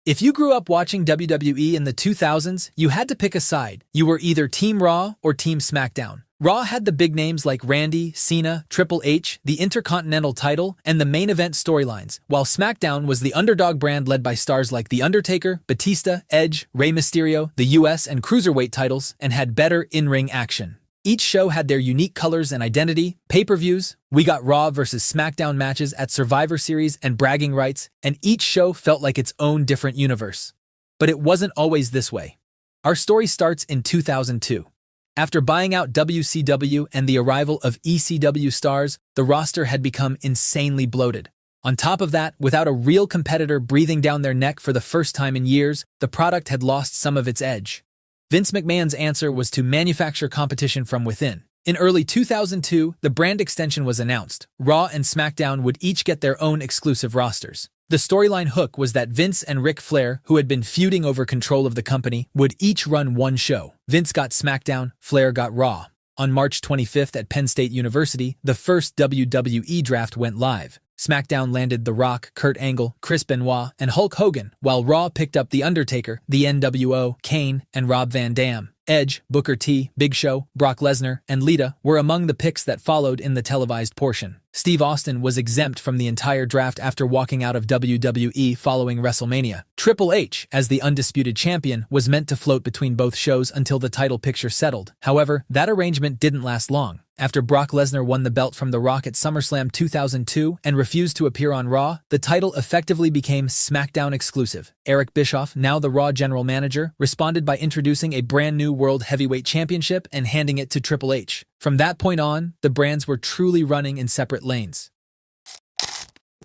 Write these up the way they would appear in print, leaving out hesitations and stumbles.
If you grew up watching WWE in the 2000s, you had to pick a side. You were either Team Raw or Team SmackDown. Raw had the big names like Randy, Cena, Triple H, the Intercontinental title, and the main event storylines, while SmackDown was the underdog brand led by stars like The Undertaker, Batista, Edge, Rey Mysterio, the US and Cruiserweight titles, and had better in-ring action. Each show had their unique colors and identity, pay-per-views. We got Raw versus SmackDown matches at Survivor Series and bragging rights, and each show felt like its own different universe. But it wasn't always this way. Our story starts in 2002. After buying out WCW and the arrival of ECW stars, the roster had become insanely bloated. On top of that, without a real competitor breathing down their neck for the first time in years, the product had lost some of its edge. Vince McMahon's answer was to manufacture competition from within. In early 2002, the brand extension was announced. Raw and SmackDown would each get their own exclusive rosters. The storyline hook was that Vince and Ric Flair, who had been feuding over control of the company, would each run one show. Vince got SmackDown, Flair got Raw. On March 25th at Penn State University, the first WWE Draft went live. SmackDown landed The Rock, Kurt Angle, Chris Benoit, and Hulk Hogan, while Raw picked up The Undertaker, the NWO, Kane, and Rob Van Dam. Edge, Booker T, Big Show, Brock Lesnar, and Lita were among the picks that followed in the televised portion. Steve Austin was exempt from the entire draft after walking out of WWE following WrestleMania. Triple H, as the undisputed champion, was meant to float between both shows until the title picture settled. However, that arrangement didn't last long. After Brock Lesnar won the belt from The Rock at SummerSlam 2002 and refused to appear on Raw, the title effectively became SmackDown exclusive. Eric Bischoff, now the Raw general manager, responded by introducing a brand new World Heavyweight Championship and handing it to Triple H. From that point on, the brands were truly running in separate lanes.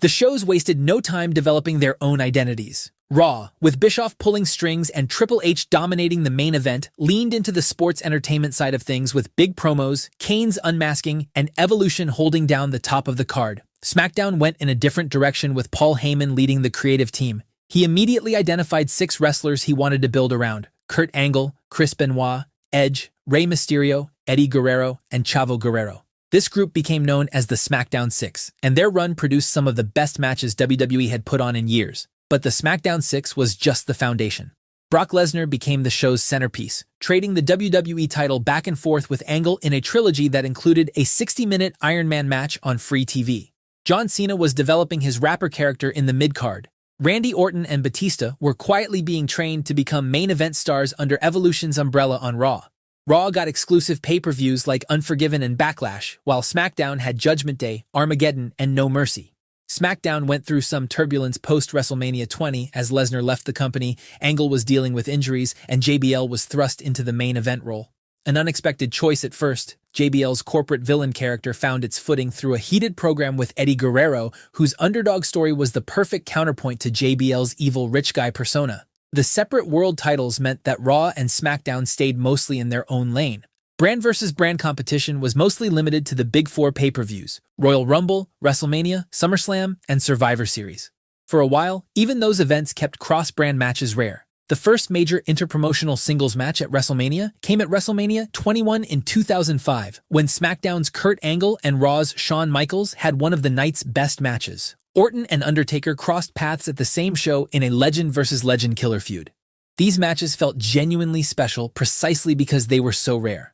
The shows wasted no time developing their own identities. Raw, with Bischoff pulling strings and Triple H dominating the main event, leaned into the sports entertainment side of things with big promos, Kane's unmasking, and Evolution holding down the top of the card. SmackDown went in a different direction with Paul Heyman leading the creative team. He immediately identified 6 wrestlers he wanted to build around: Kurt Angle, Chris Benoit, Edge, Rey Mysterio, Eddie Guerrero, and Chavo Guerrero. This group became known as the SmackDown Six, and their run produced some of the best matches WWE had put on in years. But the SmackDown Six was just the foundation. Brock Lesnar became the show's centerpiece, trading the WWE title back and forth with Angle in a trilogy that included a 60-minute Iron Man match on free TV. John Cena was developing his rapper character in the mid-card. Randy Orton and Batista were quietly being trained to become main event stars under Evolution's umbrella on Raw. Raw got exclusive pay-per-views like Unforgiven and Backlash, while SmackDown had Judgment Day, Armageddon, and No Mercy. SmackDown went through some turbulence post-WrestleMania 20 as Lesnar left the company, Angle was dealing with injuries, and JBL was thrust into the main event role. An unexpected choice at first, JBL's corporate villain character found its footing through a heated program with Eddie Guerrero, whose underdog story was the perfect counterpoint to JBL's evil rich guy persona. The separate world titles meant that Raw and SmackDown stayed mostly in their own lane. Brand versus brand competition was mostly limited to the Big Four pay-per-views: Royal Rumble, WrestleMania, SummerSlam, and Survivor Series. For a while, even those events kept cross-brand matches rare. The first major interpromotional singles match at WrestleMania came at WrestleMania 21 in 2005, when SmackDown's Kurt Angle and Raw's Shawn Michaels had one of the night's best matches. Orton and Undertaker crossed paths at the same show in a legend versus legend killer feud. These matches felt genuinely special precisely because they were so rare.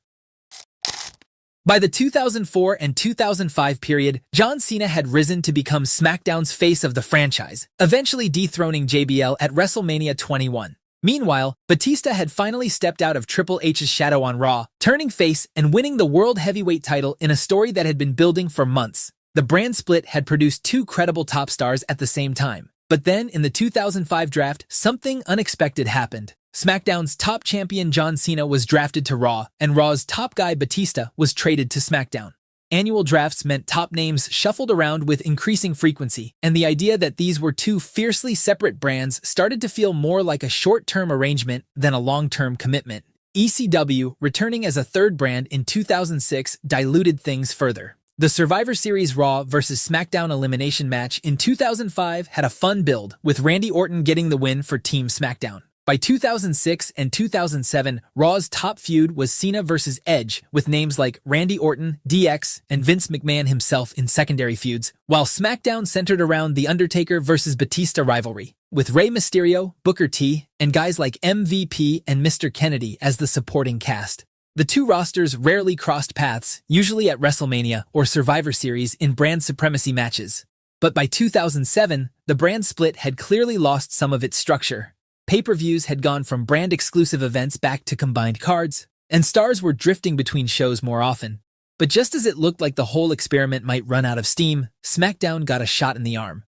By the 2004 and 2005 period, John Cena had risen to become SmackDown's face of the franchise, eventually dethroning JBL at WrestleMania 21. Meanwhile, Batista had finally stepped out of Triple H's shadow on Raw, turning face and winning the World Heavyweight title in a story that had been building for months. The brand split had produced 2 credible top stars at the same time. But then, in the 2005 draft, something unexpected happened. SmackDown's top champion John Cena was drafted to Raw, and Raw's top guy Batista was traded to SmackDown. Annual drafts meant top names shuffled around with increasing frequency, and the idea that these were 2 fiercely separate brands started to feel more like a short-term arrangement than a long-term commitment. ECW, returning as a third brand in 2006, diluted things further. The Survivor Series Raw vs. SmackDown elimination match in 2005 had a fun build, with Randy Orton getting the win for Team SmackDown. By 2006 and 2007, Raw's top feud was Cena vs. Edge, with names like Randy Orton, DX, and Vince McMahon himself in secondary feuds, while SmackDown centered around The Undertaker vs. Batista rivalry. with Rey Mysterio, Booker T, and guys like MVP and Mr. Kennedy as the supporting cast. The two rosters rarely crossed paths, usually at WrestleMania or Survivor Series in brand supremacy matches. But by 2007, the brand split had clearly lost some of its structure. Pay-per-views had gone from brand-exclusive events back to combined cards, and stars were drifting between shows more often. But just as it looked like the whole experiment might run out of steam, SmackDown got a shot in the arm.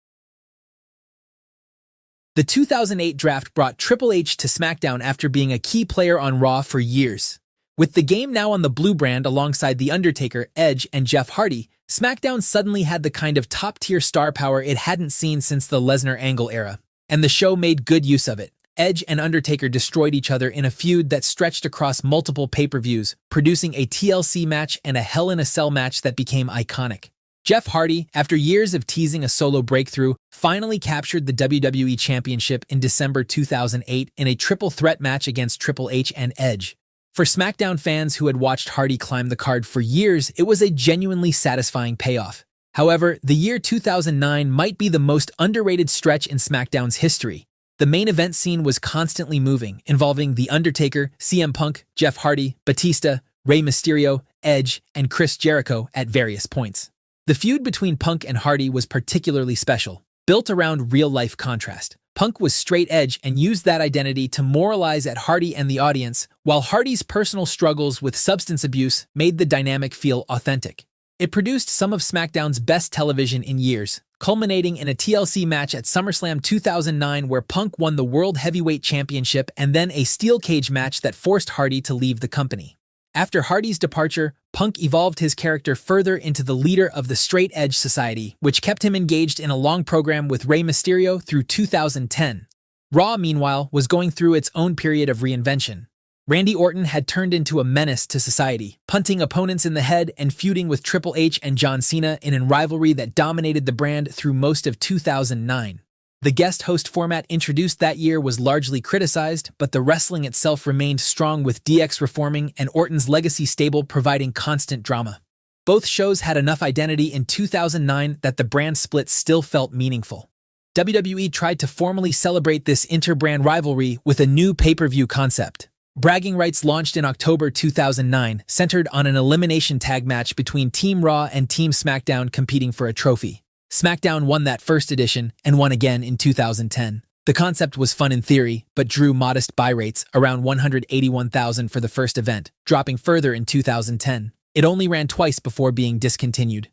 The 2008 draft brought Triple H to SmackDown after being a key player on Raw for years. With the game now on the blue brand alongside The Undertaker, Edge, and Jeff Hardy, SmackDown suddenly had the kind of top-tier star power it hadn't seen since the Lesnar Angle era. And the show made good use of it. Edge and Undertaker destroyed each other in a feud that stretched across multiple pay-per-views, producing a TLC match and a Hell in a Cell match that became iconic. Jeff Hardy, after years of teasing a solo breakthrough, finally captured the WWE Championship in December 2008 in a triple threat match against Triple H and Edge. For SmackDown fans who had watched Hardy climb the card for years, it was a genuinely satisfying payoff. However, the year 2009 might be the most underrated stretch in SmackDown's history. The main event scene was constantly moving, involving The Undertaker, CM Punk, Jeff Hardy, Batista, Rey Mysterio, Edge, and Chris Jericho at various points. The feud between Punk and Hardy was particularly special, built around real-life contrast. Punk was straight edge and used that identity to moralize at Hardy and the audience, while Hardy's personal struggles with substance abuse made the dynamic feel authentic. It produced some of SmackDown's best television in years, culminating in a TLC match at SummerSlam 2009 where Punk won the World Heavyweight Championship and then a steel cage match that forced Hardy to leave the company. After Hardy's departure, Punk evolved his character further into the leader of the Straight Edge Society, which kept him engaged in a long program with Rey Mysterio through 2010. Raw, meanwhile, was going through its own period of reinvention. Randy Orton had turned into a menace to society, punting opponents in the head and feuding with Triple H and John Cena in a rivalry that dominated the brand through most of 2009. The guest host format introduced that year was largely criticized, but the wrestling itself remained strong with DX reforming and Orton's legacy stable providing constant drama. Both shows had enough identity in 2009 that the brand split still felt meaningful. WWE tried to formally celebrate this inter-brand rivalry with a new pay-per-view concept. Bragging rights launched in October 2009, centered on an elimination tag match between Team Raw and Team SmackDown competing for a trophy. SmackDown won that first edition and won again in 2010. The concept was fun in theory, but drew modest buy rates, around 181,000 for the first event, dropping further in 2010. It only ran twice before being discontinued.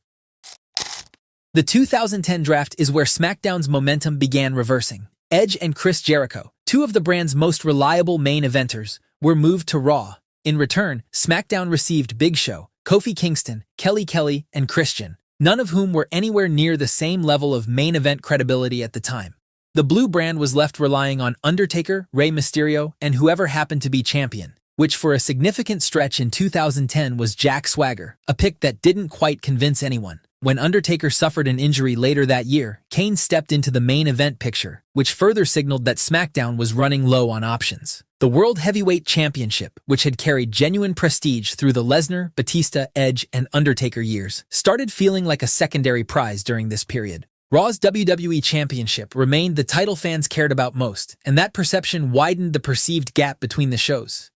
The 2010 draft is where SmackDown's momentum began reversing. Edge and Chris Jericho, two of the brand's most reliable main eventers, were moved to Raw. In return, SmackDown received Big Show, Kofi Kingston, Kelly, and Christian, none of whom were anywhere near the same level of main event credibility at the time. The blue brand was left relying on Undertaker, Rey Mysterio, and whoever happened to be champion, which for a significant stretch in 2010 was Jack Swagger, a pick that didn't quite convince anyone. When Undertaker suffered an injury later that year, Kane stepped into the main event picture, which further signaled that SmackDown was running low on options. The World Heavyweight Championship, which had carried genuine prestige through the Lesnar, Batista, Edge, and Undertaker years, started feeling like a secondary prize during this period. Raw's WWE Championship remained the title fans cared about most, and that perception widened the perceived gap between the shows.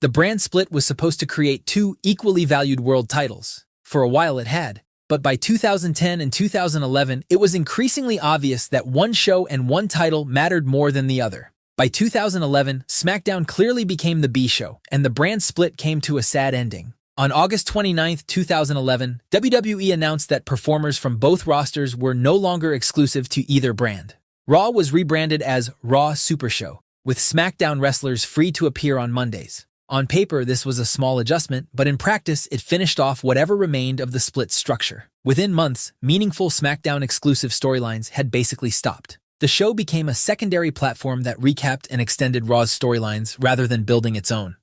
The brand split was supposed to create two equally valued world titles. For a while it had. But by 2010 and 2011, it was increasingly obvious that one show and one title mattered more than the other. By 2011, SmackDown clearly became the B show, and the brand split came to a sad ending. On August 29, 2011, WWE announced that performers from both rosters were no longer exclusive to either brand. Raw was rebranded as Raw Super Show, with SmackDown wrestlers free to appear on Mondays. On paper, this was a small adjustment, but in practice, it finished off whatever remained of the split structure. Within months, meaningful SmackDown-exclusive storylines had basically stopped. The show became a secondary platform that recapped and extended Raw's storylines rather than building its own.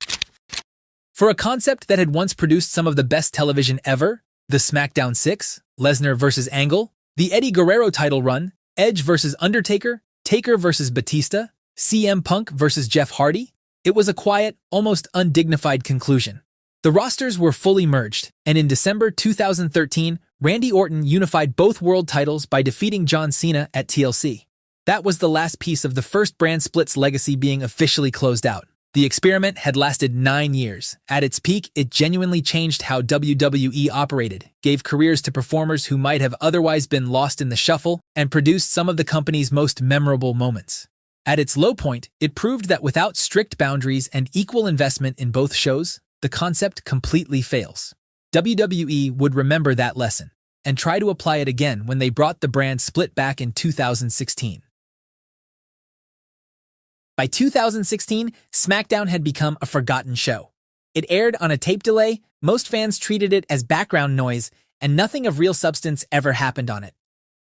For a concept that had once produced some of the best television ever, the SmackDown 6, Lesnar vs. Angle, the Eddie Guerrero title run, Edge vs. Undertaker, Taker vs. Batista, CM Punk vs. Jeff Hardy, it was a quiet, almost undignified conclusion. The rosters were fully merged, and in December 2013, Randy Orton unified both world titles by defeating John Cena at TLC. That was the last piece of the first brand split's legacy being officially closed out. The experiment had lasted 9 years. At its peak, it genuinely changed how WWE operated, gave careers to performers who might have otherwise been lost in the shuffle, and produced some of the company's most memorable moments. At its low point, it proved that without strict boundaries and equal investment in both shows, the concept completely fails. WWE would remember that lesson and try to apply it again when they brought the brand split back in 2016. By 2016, SmackDown had become a forgotten show. It aired on a tape delay, most fans treated it as background noise, and nothing of real substance ever happened on it.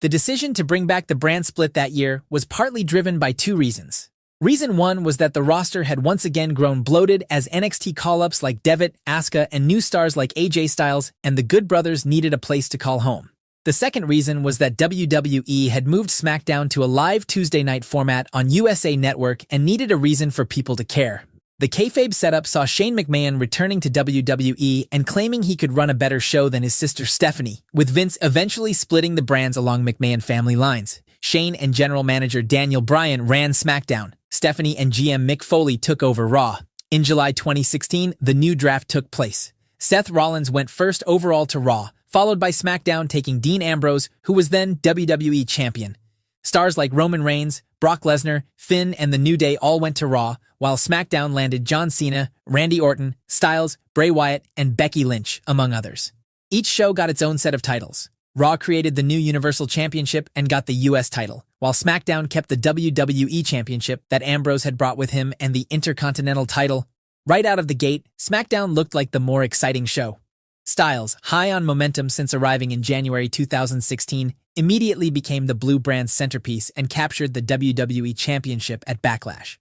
The decision to bring back the brand split that year was partly driven by 2 reasons. Reason 1 was that the roster had once again grown bloated as NXT call-ups like Devitt, Asuka, and new stars like AJ Styles and the Good Brothers needed a place to call home. The second reason was that WWE had moved SmackDown to a live Tuesday night format on USA Network and needed a reason for people to care. The kayfabe setup saw Shane McMahon returning to WWE and claiming he could run a better show than his sister Stephanie, with Vince eventually splitting the brands along McMahon family lines. Shane and general manager Daniel Bryan ran SmackDown. Stephanie and GM Mick Foley took over Raw. In July 2016, the new draft took place. Seth Rollins went first overall to Raw, followed by SmackDown taking Dean Ambrose, who was then WWE Champion. Stars like Roman Reigns, Brock Lesnar, Finn, and The New Day all went to Raw, while SmackDown landed John Cena, Randy Orton, Styles, Bray Wyatt, and Becky Lynch, among others. Each show got its own set of titles. Raw created the new Universal Championship and got the US title, while SmackDown kept the WWE Championship that Ambrose had brought with him and the Intercontinental title. Right out of the gate, SmackDown looked like the more exciting show. Styles, high on momentum since arriving in January 2016, immediately became the blue brand's centerpiece and captured the WWE Championship at Backlash.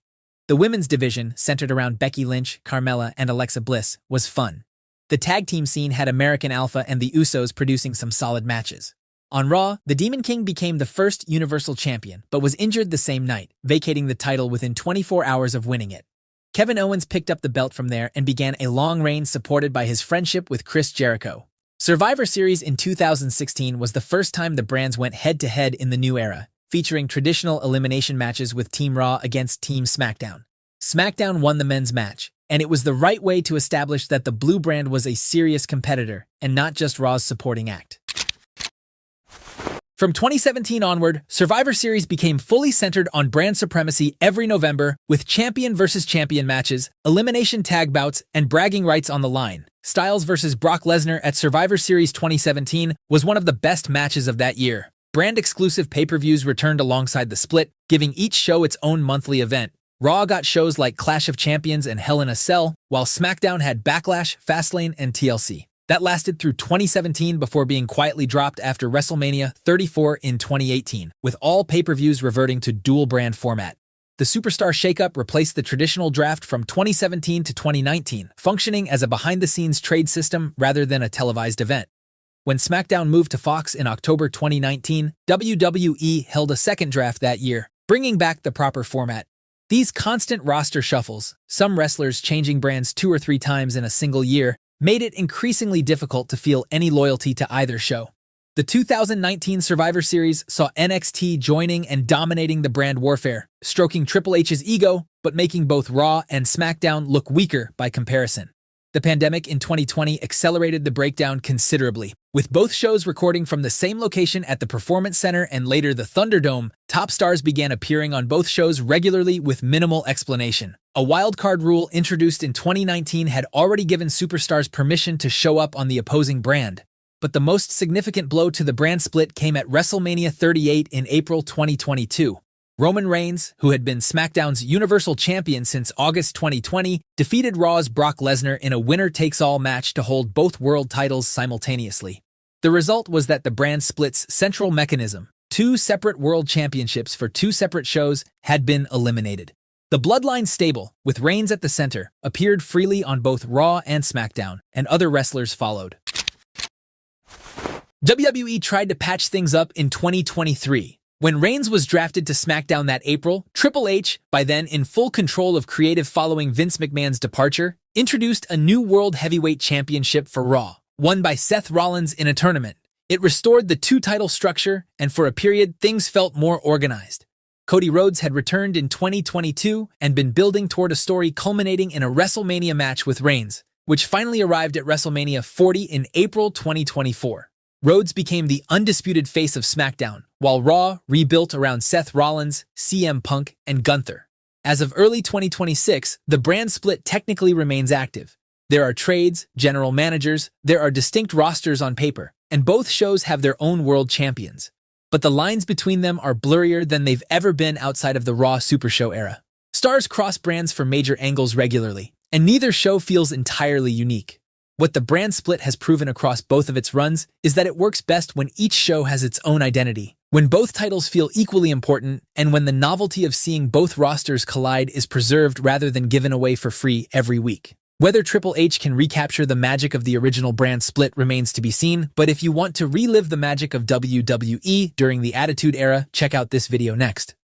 The women's division, centered around Becky Lynch, Carmella, and Alexa Bliss, was fun. The tag team scene had American Alpha and the Usos producing some solid matches. On Raw, the Demon King became the first Universal Champion, but was injured the same night, vacating the title within 24 hours of winning it. Kevin Owens picked up the belt from there and began a long reign supported by his friendship with Chris Jericho. Survivor Series in 2016 was the first time the brands went head-to-head in the new era, featuring traditional elimination matches with Team Raw against Team SmackDown. SmackDown won the men's match, and it was the right way to establish that the blue brand was a serious competitor and not just Raw's supporting act. From 2017 onward, Survivor Series became fully centered on brand supremacy every November, with champion versus champion matches, elimination tag bouts, and bragging rights on the line. Styles versus Brock Lesnar at Survivor Series 2017 was one of the best matches of that year. Brand-exclusive pay-per-views returned alongside the split, giving each show its own monthly event. Raw got shows like Clash of Champions and Hell in a Cell, while SmackDown had Backlash, Fastlane, and TLC. That lasted through 2017 before being quietly dropped after WrestleMania 34 in 2018, with all pay-per-views reverting to dual-brand format. The Superstar shakeup replaced the traditional draft from 2017 to 2019, functioning as a behind-the-scenes trade system rather than a televised event. When SmackDown moved to Fox in October 2019, WWE held a second draft that year, bringing back the proper format. These constant roster shuffles, some wrestlers changing brands 2 or 3 times in a single year, made it increasingly difficult to feel any loyalty to either show. The 2019 Survivor Series saw NXT joining and dominating the brand warfare, stroking Triple H's ego, but making both Raw and SmackDown look weaker by comparison. The pandemic in 2020 accelerated the breakdown considerably. With both shows recording from the same location at the Performance Center and later the Thunderdome, top stars began appearing on both shows regularly with minimal explanation. A wildcard rule introduced in 2019 had already given superstars permission to show up on the opposing brand. But the most significant blow to the brand split came at WrestleMania 38 in April 2022. Roman Reigns, who had been SmackDown's Universal Champion since August 2020, defeated Raw's Brock Lesnar in a winner-takes-all match to hold both world titles simultaneously. The result was that the brand split's central mechanism, 2 separate world championships for 2 separate shows, had been eliminated. The Bloodline stable, with Reigns at the center, appeared freely on both Raw and SmackDown, and other wrestlers followed. WWE tried to patch things up in 2023. When Reigns was drafted to SmackDown that April, Triple H, by then in full control of creative following Vince McMahon's departure, introduced a new World Heavyweight Championship for Raw, won by Seth Rollins in a tournament. It restored the 2-title structure, and for a period, things felt more organized. Cody Rhodes had returned in 2022 and been building toward a story culminating in a WrestleMania match with Reigns, which finally arrived at WrestleMania 40 in April 2024. Rhodes became the undisputed face of SmackDown, while Raw rebuilt around Seth Rollins, CM Punk, and Gunther. As of early 2026, the brand split technically remains active. There are trades, general managers, there are distinct rosters on paper, and both shows have their own world champions. But the lines between them are blurrier than they've ever been outside of the Raw Super Show era. Stars cross brands for major angles regularly, and neither show feels entirely unique. What the brand split has proven across both of its runs is that it works best when each show has its own identity, when both titles feel equally important, and when the novelty of seeing both rosters collide is preserved rather than given away for free every week. Whether Triple H can recapture the magic of the original brand split remains to be seen, but if you want to relive the magic of WWE during the Attitude Era, check out this video next.